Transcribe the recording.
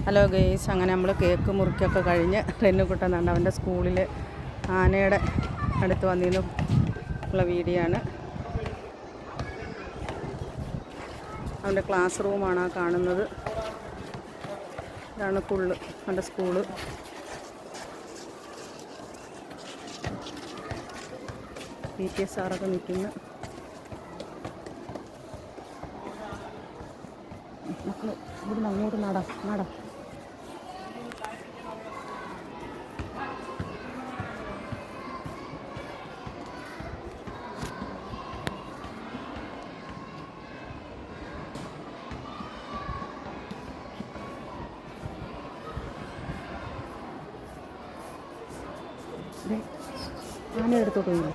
Hello guys, അങ്ങനെ നമ്മൾ cake മുറിക്കൊക്കെ കഴിഞ്ഞ് റെന്നുകുട്ടൻ കണ്ട് അവൻ്റെ സ്കൂളിൽ ആനയുടെ അടുത്ത് വന്നിരുന്നു ഉള്ള വീഡിയോ ആണ്. അവൻ്റെ ക്ലാസ് റൂമാണ് ആ കാണുന്നത്. ഇതാണ് ഫുള്ള് അവൻ്റെ സ്കൂള്. PT സാറൊക്കെ നിൽക്കുന്നു. മക്കൾ ഇവിടുന്ന് അങ്ങോട്ട് നട ആന എടുത്തോട്ട് പോയില്ല.